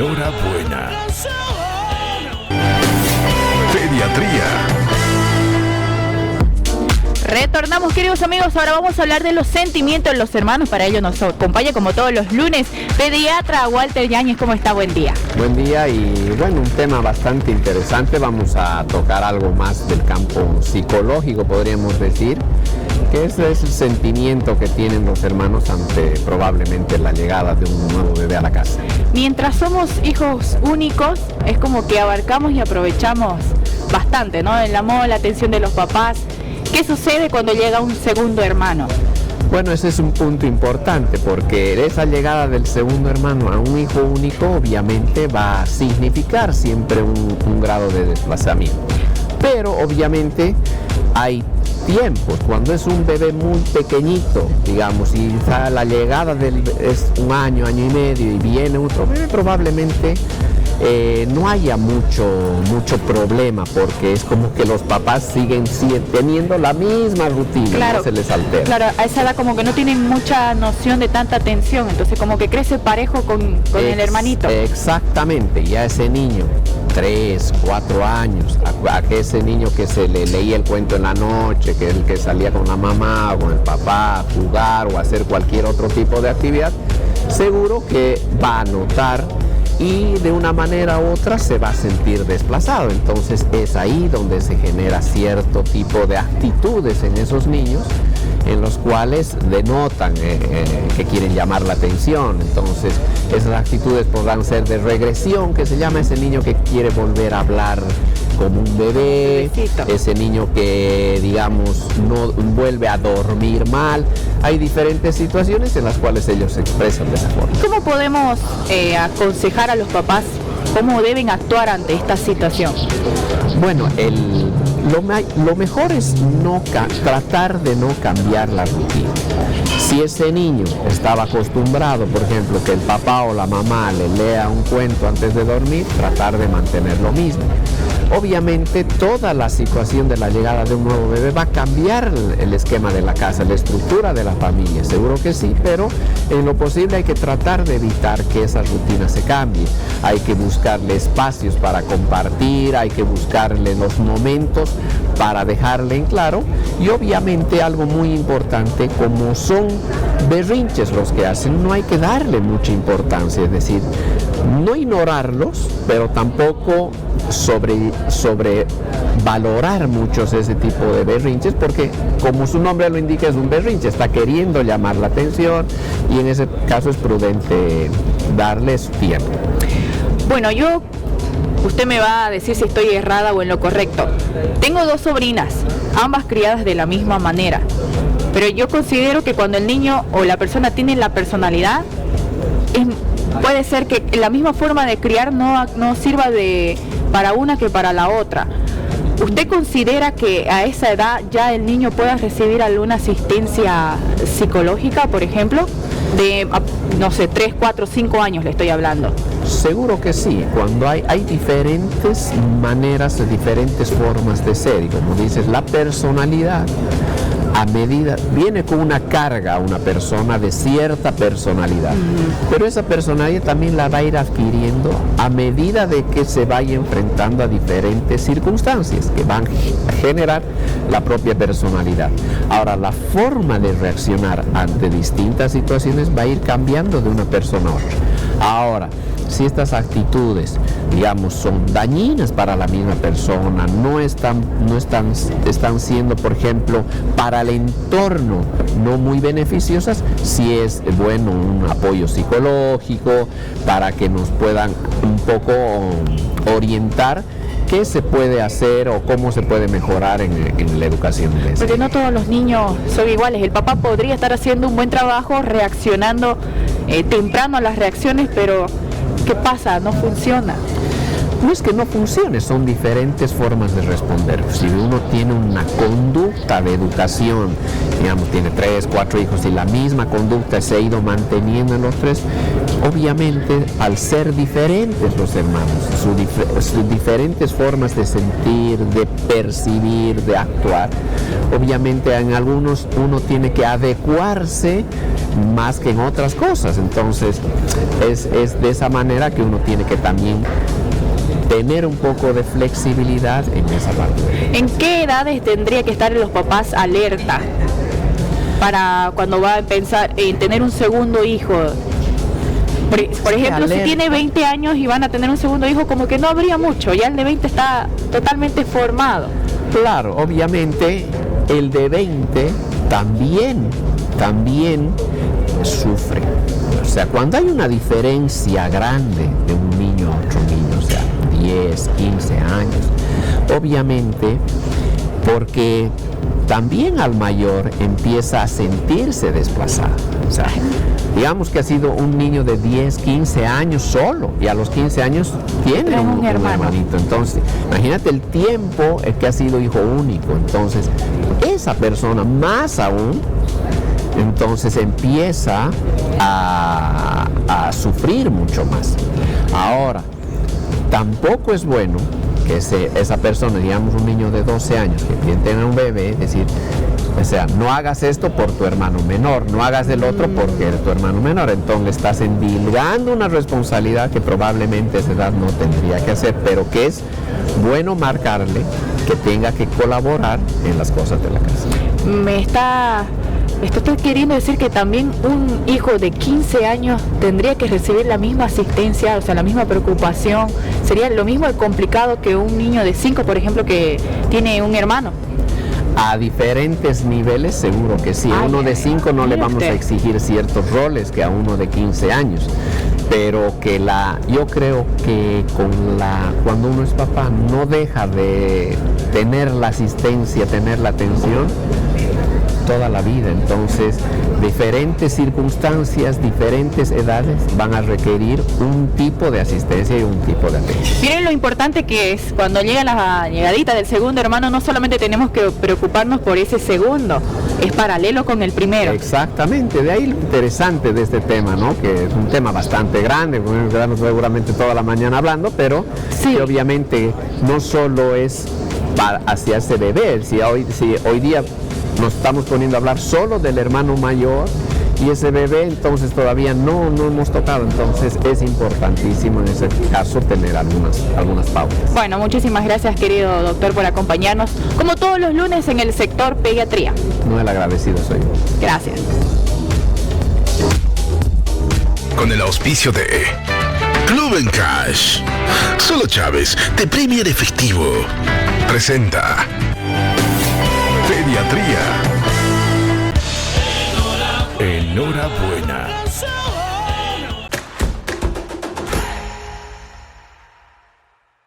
Enhorabuena. Pediatría. Retornamos, queridos amigos, ahora vamos a hablar de los sentimientos de los hermanos. Para ello nos acompaña como todos los lunes pediatra Walter Yáñez. ¿Cómo está? Buen día. Buen día y bueno, un tema bastante interesante. Vamos a tocar algo más del campo psicológico, podríamos decir, que ese es el sentimiento que tienen los hermanos ante probablemente la llegada de un nuevo bebé a la casa. Mientras somos hijos únicos, es como que abarcamos y aprovechamos bastante, ¿no? El amor, la atención de los papás. ¿Qué sucede cuando llega un segundo hermano? Bueno, ese es un punto importante porque esa llegada del segundo hermano a un hijo único obviamente va a significar siempre un grado de desplazamiento. Pero obviamente hay tiempos, cuando es un bebé muy pequeñito, digamos, y la llegada es un año, año y medio y viene otro bebé, probablemente no haya mucho problema, porque es como que los papás siguen teniendo la misma rutina, claro, no se les altera. Claro, a esa edad como que no tienen mucha noción de tanta atención, entonces como que crece parejo con el hermanito. Exactamente, ya ese niño, 3, 4 años, a que ese niño que se le leía el cuento en la noche, que el que salía con la mamá o con el papá a jugar o a hacer cualquier otro tipo de actividad, seguro que va a notar y de una manera u otra se va a sentir desplazado. Entonces es ahí donde se genera cierto tipo de actitudes en esos niños en los cuales denotan que quieren llamar la atención. Entonces esas actitudes podrán ser de regresión, que se llama ese niño que quiere volver a hablar como un bebé, ese niño que, digamos, no vuelve a dormir mal. Hay diferentes situaciones en las cuales ellos se expresan de esa forma. ¿Cómo podemos aconsejar a los papás cómo deben actuar ante esta situación? Bueno, lo mejor es tratar de no cambiar la rutina. Si ese niño estaba acostumbrado, por ejemplo, que el papá o la mamá le lea un cuento antes de dormir, tratar de mantener lo mismo. Obviamente toda la situación de la llegada de un nuevo bebé va a cambiar el esquema de la casa, la estructura de la familia, seguro que sí, pero en lo posible hay que tratar de evitar que esa rutina se cambie. Hay que buscarle espacios para compartir, hay que buscarle los momentos para dejarle en claro, y obviamente algo muy importante, como son berrinches los que hacen, no hay que darle mucha importancia, es decir, no ignorarlos, pero tampoco sobrevalorar muchos ese tipo de berrinches, porque como su nombre lo indica, es un berrinche, está queriendo llamar la atención y en ese caso es prudente darle su tiempo. Bueno, usted me va a decir si estoy errada o en lo correcto. Tengo 2 sobrinas, ambas criadas de la misma manera, pero yo considero que cuando el niño o la persona tiene la personalidad, puede ser que la misma forma de criar no sirva para una que para la otra. ¿Usted considera que a esa edad ya el niño pueda recibir alguna asistencia psicológica, por ejemplo? De, no sé, 3, 4, 5 años le estoy hablando. Seguro que sí, cuando hay diferentes maneras, diferentes formas de ser, y como dices, la personalidad a medida, viene con una carga una persona de cierta personalidad, pero esa personalidad también la va a ir adquiriendo a medida de que se vaya enfrentando a diferentes circunstancias que van a generar la propia personalidad. Ahora, la forma de reaccionar ante distintas situaciones va a ir cambiando de una persona a otra. Ahora, si estas actitudes, digamos, son dañinas para la misma persona, están siendo, por ejemplo, para el entorno no muy beneficiosas, sí es bueno un apoyo psicológico para que nos puedan un poco orientar qué se puede hacer o cómo se puede mejorar en la educación de Porque no todos los niños son iguales. El papá podría estar haciendo un buen trabajo, reaccionando temprano a las reacciones, pero ¿qué pasa? No funciona. No es que no funcione, son diferentes formas de responder. Si uno tiene una conducta de educación, digamos, tiene 3, 4 hijos y la misma conducta se ha ido manteniendo en los 3, obviamente al ser diferentes los hermanos, sus diferentes formas de sentir, de percibir, de actuar, obviamente en algunos uno tiene que adecuarse más que en otras cosas. Entonces es de esa manera que uno tiene que también tener un poco de flexibilidad en esa parte. ¿En qué edades tendría que estar los papás alerta para cuando va a pensar en tener un segundo hijo? Por ejemplo, si tiene 20 años y van a tener un segundo hijo, como que no habría mucho, ya el de 20 está totalmente formado. Claro, obviamente el de 20 también sufre. O sea, cuando hay una diferencia grande de un niño a otro niño, o sea, 10, 15 años, obviamente, porque también al mayor empieza a sentirse desplazado. O sea, digamos que ha sido un niño de 10, 15 años solo, y a los 15 años tiene un hermanito. Entonces, imagínate el tiempo que ha sido hijo único. Entonces, esa persona más aún, entonces empieza a sufrir mucho más. Ahora, tampoco es bueno que esa persona, digamos un niño de 12 años que tiene un bebé, decir, o sea, no hagas esto por tu hermano menor, no hagas el otro porque eres tu hermano menor. Entonces estás endilgando una responsabilidad que probablemente a esa edad no tendría que hacer, pero que es bueno marcarle que tenga que colaborar en las cosas de la casa. Esto está queriendo decir que también un hijo de 15 años tendría que recibir la misma asistencia, o sea, la misma preocupación. Sería lo mismo de complicado que un niño de 5, por ejemplo, que tiene un hermano. A diferentes niveles seguro que sí. A uno de 5 no le vamos a exigir ciertos roles que a uno de 15 años. Pero que yo creo que cuando uno es papá no deja de tener la asistencia, tener la atención toda la vida. Entonces, diferentes circunstancias, diferentes edades van a requerir un tipo de asistencia y un tipo de atención. Miren lo importante que es, cuando llega la llegadita del segundo hermano, no solamente tenemos que preocuparnos por ese segundo, es paralelo con el primero. Exactamente, de ahí lo interesante de este tema, ¿no? Que es un tema bastante grande, podemos quedarnos seguramente toda la mañana hablando, pero sí, obviamente no solo es hacia ese bebé, si hoy día nos estamos poniendo a hablar solo del hermano mayor y ese bebé, entonces todavía no hemos tocado. Entonces es importantísimo en ese caso tener algunas pautas. Bueno, muchísimas gracias, querido doctor, por acompañarnos como todos los lunes en el sector pediatría. No, el agradecido soy yo. Gracias. Con el auspicio de Club en Cash, Solo Chávez te premia en efectivo. Presenta Pediatría. Enhorabuena.